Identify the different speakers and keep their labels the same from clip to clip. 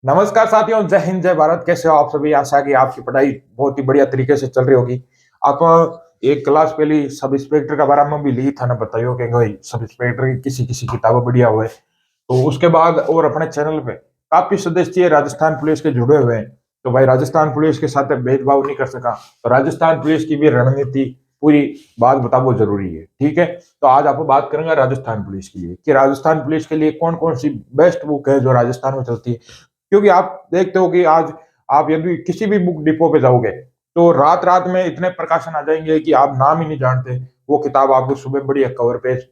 Speaker 1: नमस्कार साथियों, जय हिंद जय भारत। कैसे हो आप सभी? आशा की आपकी पढ़ाई बहुत ही बढ़िया तरीके से चल रही होगी। आप एक क्लास पहले सब इंस्पेक्टर का बारे में भी ली था ना, बताइयो कि भाई सब इंस्पेक्टर की किसी किसी किताबें बढ़िया हुए। तो उसके बाद और अपने चैनल पे काफी सदस्य राजस्थान पुलिस के जुड़े हुए हैं। तो भाई राजस्थान पुलिस के साथ भेदभाव नहीं कर सका, तो राजस्थान पुलिस की भी रणनीति पूरी बात बताओ जरूरी है। ठीक है, तो आज आपको बात करेंगे राजस्थान पुलिस के लिए कि राजस्थान पुलिस के लिए कौन कौन सी बेस्ट बुक है जो राजस्थान में चलती है। क्योंकि आप देखते हो कि आज आप यदि किसी भी बुक डिपो पे जाओगे तो रात रात में इतने प्रकाशन आ जाएंगे कि आप नाम ही नहीं जानते। वो किताब आपको सुबह बढ़िया कवर पेज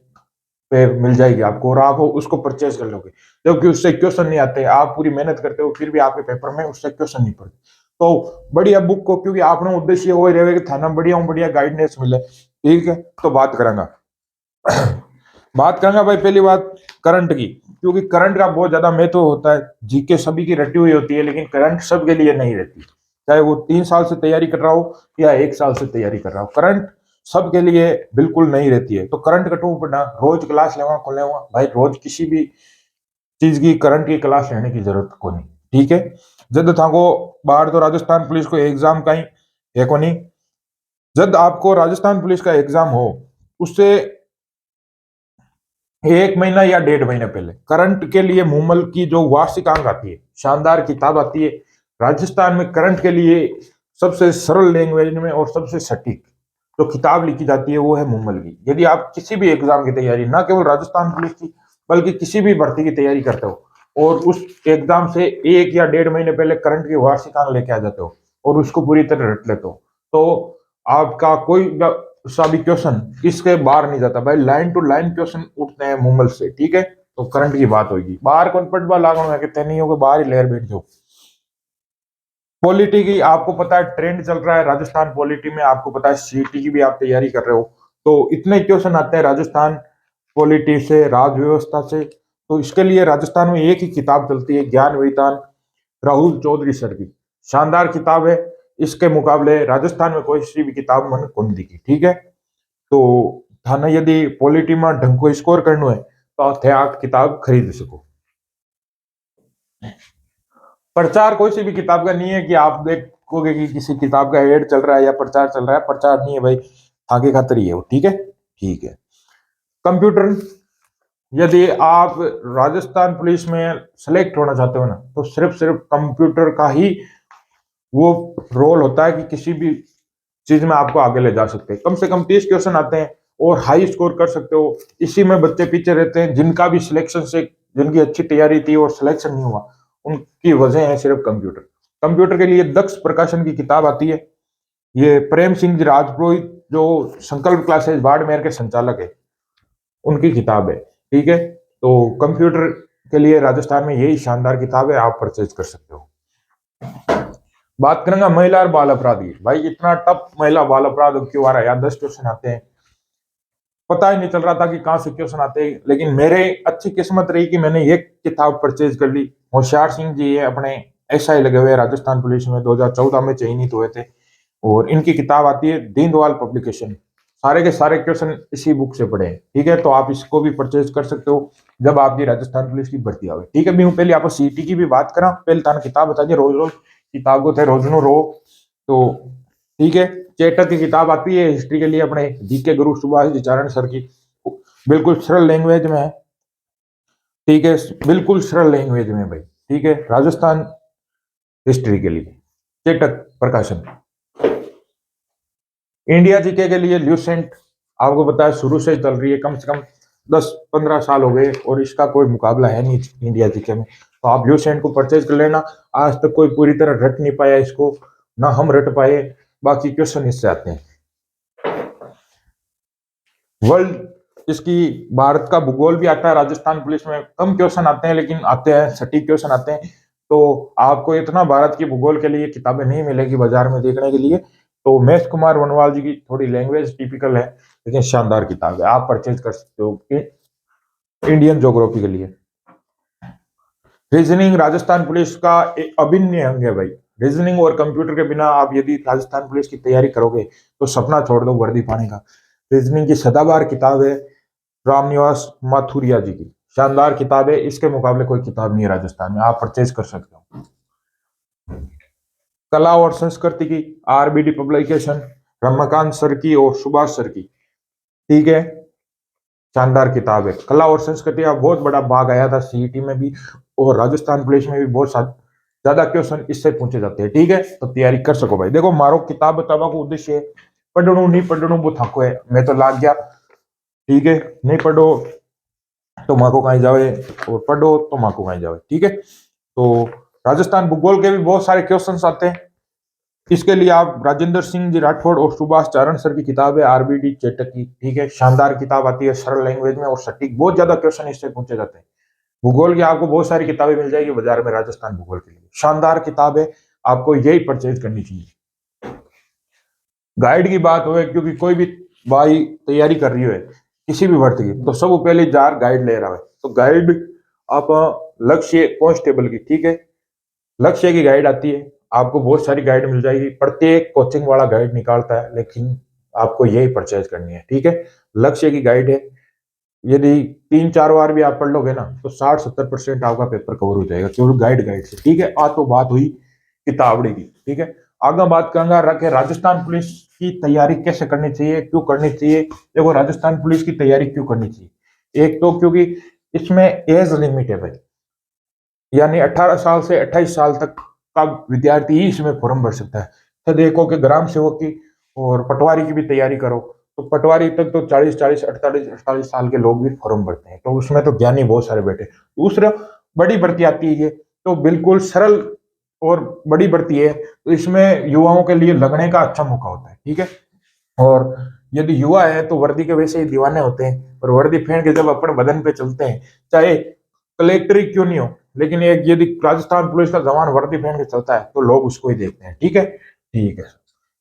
Speaker 1: पे मिल जाएगी आपको और आप उसको परचेज कर लोगे, जबकि उससे क्वेश्चन नहीं आते। आप पूरी मेहनत करते हो फिर भी आपके पेपर में उससे क्वेश्चन नहीं पड़ते। तो बढ़िया बुक को, क्योंकि आपने उद्देश्य वही रहेगा कि थाना बढ़िया बढ़िया गाइडेंस मिले। ठीक है, तो बात करेंगे बात करेंगे भाई। पहली बात करंट की, क्योंकि करंट का बहुत ज्यादा महत्व होता है। जीके सभी की रटी हुई होती है लेकिन करंट सबके लिए नहीं रहती। चाहे वो 3 साल से तैयारी कर रहा हो या 1 साल से तैयारी कर रहा हो, करंट सबके लिए बिल्कुल नहीं रहती है। तो करंट कटू पड़ना, रोज क्लास लेवा को लेवा भाई, रोज किसी भी चीज की करंट की क्लास लेने की जरूरत को नहीं। ठीक है, जब थाको बाहर तो राजस्थान पुलिस को एग्जाम का ही है को नहीं। जब आपको राजस्थान पुलिस का एग्जाम हो उससे 1 महीना या 1.5 महीने पहले करंट के लिए मूमल की जो वार्षिक अंक आती है, शानदार किताब आती है। राजस्थान में करंट के लिए सबसे सरल लैंग्वेज में और सबसे सटीक जो किताब लिखी जाती है वो है मूमल की। यदि आप किसी भी एग्जाम की तैयारी, ना केवल राजस्थान पुलिस की बल्कि किसी भी भर्ती की तैयारी करते हो और उस एग्जाम से 1 या 1.5 महीने पहले करंट की वार्षिक अंक लेके आ जाते हो और उसको पूरी तरह रट लेते हो, तो आपका कोई सा भी क्वेश्चन इसके बाहर नहीं जाता भाई। लाइन टू लाइन क्वेश्चन उठते हैं मूमल से। ठीक है, तो करंट की बात होगी। बाहर कौन पटवा लागू है कि नहीं हो, बाहर ही लेयर बैठ जाओ। पॉलिटी की आपको पता है ट्रेंड चल रहा है राजस्थान पॉलिटी में, आपको पता है सीटी की भी आप तैयारी कर रहे हो, तो इतने क्वेश्चन आते हैं राजस्थान पॉलिटी से, राज व्यवस्था से। तो इसके लिए राजस्थान में एक ही किताब चलती है, ज्ञान वितान, राहुल चौधरी सर की। शानदार किताब है। इसके मुकाबले राजस्थान में कोई सी भी किताब मन कौन दिखी। ठीक है, तो थाने यदि पॉलिटी में ढंग को स्कोर करना है तो थे आप किताब खरीद सको। प्रचार कोई सी भी किताब का नहीं है कि आप देखोगे कि किसी किताब का एड चल रहा है या प्रचार चल रहा है। प्रचार नहीं है भाई, आगे खातर ही है वो। ठीक है, ठीक है। कंप्यूटर, यदि आप राजस्थान पुलिस में सेलेक्ट होना चाहते हो ना, तो सिर्फ कंप्यूटर का ही वो रोल होता है कि किसी भी चीज में आपको आगे ले जा सकते हैं। कम से कम 30 क्वेश्चन आते हैं और हाई स्कोर कर सकते हो। इसी में बच्चे पीछे रहते हैं जिनका भी सिलेक्शन से, जिनकी अच्छी तैयारी थी और सिलेक्शन नहीं हुआ, उनकी वजह है सिर्फ कंप्यूटर। कंप्यूटर के लिए दक्ष प्रकाशन की किताब आती है। ये प्रेम सिंह जी राजपुरोहित जो संकल्प क्लासेस बाड़मेर के संचालक है, उनकी किताब है। ठीक है, तो कंप्यूटर के लिए राजस्थान में यही शानदार किताब है, आप परचेज कर सकते हो। बात करेंगे महिला और बाल अपराधी। भाई इतना टफ महिला बाल अपराध क्यों आ रहा है यार? 10 क्वेश्चन आते हैं, पता ही नहीं चल रहा था कि कहां से क्वेश्चन आते हैं। लेकिन मेरे अच्छी किस्मत रही कि मैंने एक किताब परचेज कर ली। होशियार सिंह जी ये अपने एसआई लगे हुए राजस्थान पुलिस में, 2014 में चयनित हुए थे और इनकी किताब आती है दीनदयाल पब्लिकेशन। सारे के सारे क्वेश्चन इसी बुक से पढ़े हैं। ठीक है, तो आप इसको भी परचेज कर सकते हो जब आपकी राजस्थान पुलिस की भर्ती आवे। ठीक है, मैं पहले आपको सीटी की भी बात करा। पहले थाना किताब बता दी, रोज रोज किताब को थे रोजनो रो। तो ठीक है, चेटक की किताब आती है हिस्ट्री के लिए अपने जीके गुरु सुभाष चरण सर की, बिल्कुल सरल लैंग्वेज में है। ठीक है, बिल्कुल सरल लैंग्वेज में भाई। ठीक है, राजस्थान हिस्ट्री के लिए चेटक प्रकाशन। इंडिया जीके के लिए ल्यूसेंट, आपको पता है शुरू से चल रही है, कम से कम 10-15 साल हो गए और इसका कोई मुकाबला है नहीं इंडिया जीके में। तो आप ल्यूसेंट को परचेज कर लेना। आज तक कोई पूरी तरह रट नहीं पाया इसको, ना हम रट पाए। बाकी क्वेश्चन इससे आते हैं। वर्ल्ड, इसकी भारत का भूगोल भी आता है राजस्थान पुलिस में। कम क्वेश्चन आते हैं लेकिन आते हैं, सटीक क्वेश्चन आते हैं। तो आपको इतना भारत की भूगोल के लिए किताबें नहीं मिलेगी बाजार में देखने के लिए। तो महेश कुमार वनवाल जी की थोड़ी लैंग्वेज टिपिकल है लेकिन शानदार किताब है, आप परचेज कर सकते हो इंडियन ज्योग्राफी के लिए। रीजनिंग राजस्थान पुलिस का एक अभिन्न अंग है भाई। रीजनिंग और कंप्यूटर के बिना आप यदि राजस्थान पुलिस की तैयारी करोगे तो सपना छोड़ दो वर्दी पाने का। रीजनिंग की सदाबहार किताब है रामनिवास माथुरिया जी की, शानदार किताब है, इसके मुकाबले कोई किताब नहीं है राजस्थान में, आप परचेज कर सकते हो। कला और संस्कृति की आरबीडी पब्लिकेशन, रमाकांत सर की और सुभाष सर की, ठीक है, शानदार किताब है। कला और संस्कृति का बहुत बड़ा भाग आया था सीईटी में भी और राजस्थान पुलिस में भी, बहुत ज्यादा क्वेश्चन इससे पूछे जाते हैं, ठीक है, तो तैयारी कर सको भाई। देखो मारो किताब बतावा को उद्देश्य है, पढ़ो नहीं पढ़ो वो थाको है, मैं तो लाग गया, ठीक है, नहीं पढ़ो तो माँ को कहीं जावे और पढ़ो तो माँ को कहीं जावे, ठीक है। तो राजस्थान भूगोल के भी बहुत सारे क्वेश्चंस आते हैं, इसके लिए आप राजेंद्र सिंह जी राठौड़ और सुभाष चारण सर की किताब है आरबीडी चेटक की, ठीक है, शानदार किताब आती है, सरल लैंग्वेज में और सटीक, बहुत ज्यादा क्वेश्चन इससे पूछे जाते हैं। भूगोल की आपको बहुत सारी किताबें मिल जाएगी बाजार में, राजस्थान भूगोल के लिए शानदार किताब है, आपको यही परचेज करनी चाहिए। गाइड की बात हो, क्योंकि कोई भी भाई तैयारी कर रही है किसी भी भर्ती की, तो सब पहले जार गाइड ले रहा है, तो गाइड आप लक्ष्य कांस्टेबल की, ठीक है, लक्ष्य की गाइड आती है, आपको बहुत सारी गाइड मिल जाएगी, प्रत्येक कोचिंग वाला गाइड निकालता है, लेकिन आपको यही परचेज करनी है, ठीक है। लक्ष्य की गाइड है, यदि 3-4 बार भी आप पढ़ लोगे ना तो 60-70% आपका पेपर कवर हो जाएगा केवल गाइड से, ठीक है। आ तो बात हुई किताबड़ी की, ठीक है। आगे बात करूंगा रखे राजस्थान पुलिस की तैयारी कैसे करनी चाहिए, क्यों करनी चाहिए। देखो राजस्थान पुलिस की तैयारी क्यों करनी चाहिए, एक तो क्योंकि इसमें एज लिमिट है भाई, यानी 18 साल से 28 साल तक का विद्यार्थी ही इसमें फॉर्म भर सकता है। तो देखो कि ग्राम सेवक की और पटवारी की भी तैयारी करो, तो पटवारी तक तो 40-40, 48-48 साल के लोग भी फॉर्म भरते हैं, तो उसमें तो ज्ञानी बहुत सारे बैठे। दूसरा बड़ी भर्ती आती है, ये तो बिल्कुल सरल और बड़ी भर्ती है, तो इसमें युवाओं के लिए लगने का अच्छा मौका होता है, ठीक है। और यदि युवा है तो वर्दी के वैसे ही दीवाने होते हैं, और वर्दी पहन के जब अपने बदन पे चलते हैं, चाहे कलेक्टर ही क्यों नहीं हो, लेकिन एक यदि राजस्थान पुलिस का जवान वर्दी पहन के चलता है तो लोग उसको ही देखते हैं, ठीक है, ठीक है।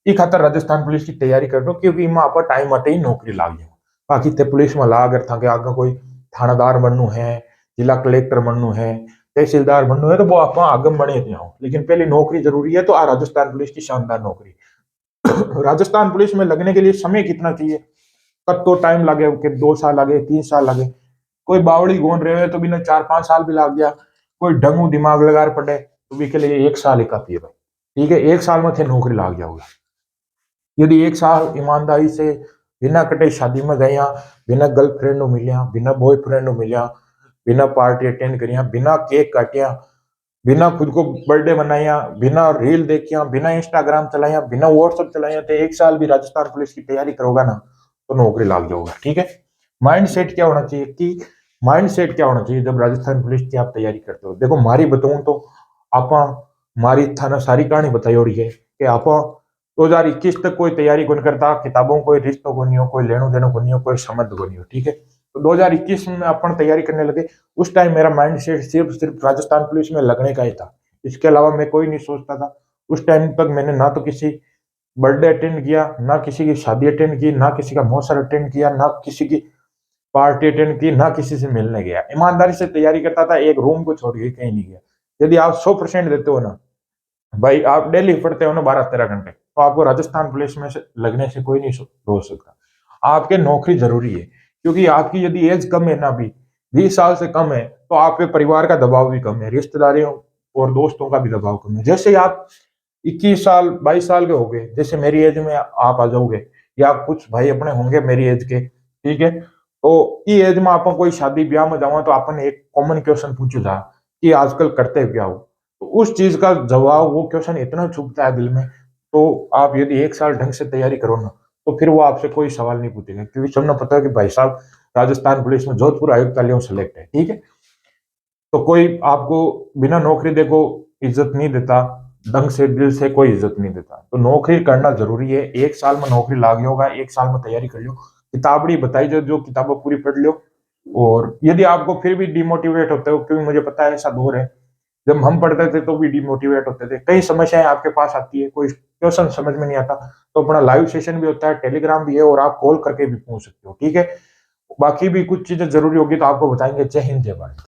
Speaker 1: ई खातर राजस्थान पुलिस की तैयारी कर लो, क्योंकि इमा आप टाइम आते ही नौकरी लाग जाओ। बाकी ते पुलिस में लाग था कि आगे कोई थानादार बनू है, जिला कलेक्टर बनू है, तहसीलदार बनू है, तो वो आप आगे बने थे हो, लेकिन पहले नौकरी जरूरी है, तो आ राजस्थान पुलिस की शानदार नौकरी। राजस्थान पुलिस में लगने के लिए समय कितना चाहिए, कब तो टाइम लगे कि 2 साल लगे, 3 साल लगे, कोई बावड़ी गोन रहे हो तो बिना 4-5 साल भी लग गया, कोई ढंगू दिमाग लगा पड़े तो भी के लिए 1 साल ही काफी है भाई, ठीक है। 1 साल में थे नौकरी लाग जाओगे, यदि 1 साल ईमानदारी से बिना कटे शादी में गया, बिना गर्लफ्रेंड मिलिया, बिना बॉयफ्रेंड मिलिया, बिना पार्टी अटेंड करिया, बिना केक काटिया, बिना खुद को बर्थडे मनाया, बिना रील देखिया, बिना इंस्टाग्राम चलाया, बिना व्हाट्सएप चलाया, तो 1 साल भी राजस्थान पुलिस की तैयारी करोगा ना तो नौकरी लाग जाओगा, ठीक है। माइंड सेट क्या होना चाहिए कि माइंड सेट क्या होना चाहिए जब राजस्थान पुलिस की आप तैयारी करते हो। देखो मारी बताऊं तो आप मारी थाना सारी कहानी बताई हो रही है कि आप 2021 तक कोई तैयारी कौन करता, किताबों कोई रिश्तों को नहीं हो, कोई लेनो देनो को नहीं हो, कोई समझ को नहीं हो, ठीक है। तो 2021 में अपन तैयारी करने लगे, उस टाइम मेरा माइंड सेट सिर्फ राजस्थान पुलिस में लगने का ही था, इसके अलावा मैं कोई नहीं सोचता था। उस टाइम तक मैंने ना तो किसी बर्थडे अटेंड किया, ना किसी की शादी अटेंड की, ना किसी का मौसर अटेंड किया, ना किसी की पार्टी अटेंड की, ना किसी से मिलने गया, ईमानदारी से तैयारी करता था, एक रूम को छोड़ के कहीं नहीं गया। यदि आप 100% देते हो ना भाई, आप डेली पढ़ते हो ना 12-13 घंटे, तो आपको राजस्थान पुलिस में से लगने से कोई नहीं रोक सकता। आपके नौकरी जरूरी है, क्योंकि आपकी यदि एज कम है ना, अभी 20 साल से कम है, तो आप पे परिवार का दबाव भी कम है, रिश्तेदारियों और दोस्तों का भी दबाव कम है। जैसे आप 21 साल 22 साल के हो गए, जैसे मेरी एज में आप आ जाओगे, या कुछ भाई अपने होंगे मेरी एज के, ठीक है, तो ई एज में आप कोई शादी ब्याह में जाओ तो अपन एक कॉमन क्वेश्चन पूछो था कि आजकल करते क्या हो, तो उस चीज का जवाब वो क्वेश्चन इतना चुभता है दिल में, तो आप यदि 1 साल ढंग से तैयारी करो ना तो फिर वो आपसे कोई सवाल नहीं पूछेगा, क्योंकि सबने पता है कि भाई साहब राजस्थान पुलिस में जोधपुर आयुक्तालय सेलेक्ट है, ठीक है। तो कोई आपको बिना नौकरी देखो इज्जत नहीं देता, ढंग से दिल से कोई इज्जत नहीं देता, तो नौकरी करना जरूरी है। 1 साल में नौकरी लाग होगा, 1 साल में तैयारी कर लो, किताबड़ी बताई जो किताबें पूरी पढ़ लो। और यदि आपको फिर भी डिमोटिवेट होते हो, क्योंकि मुझे पता है ऐसा दौर है, जब हम पढ़ते थे तो भी डिमोटिवेट होते थे, कई समस्याएं आपके पास आती है, कोई क्वेश्चन समझ में नहीं आता, तो अपना लाइव सेशन भी होता है, टेलीग्राम भी है, और आप कॉल करके भी पूछ सकते हो, ठीक है। बाकी भी कुछ चीजें जरूरी होगी तो आपको बताएंगे। जय हिंद, जय भारत।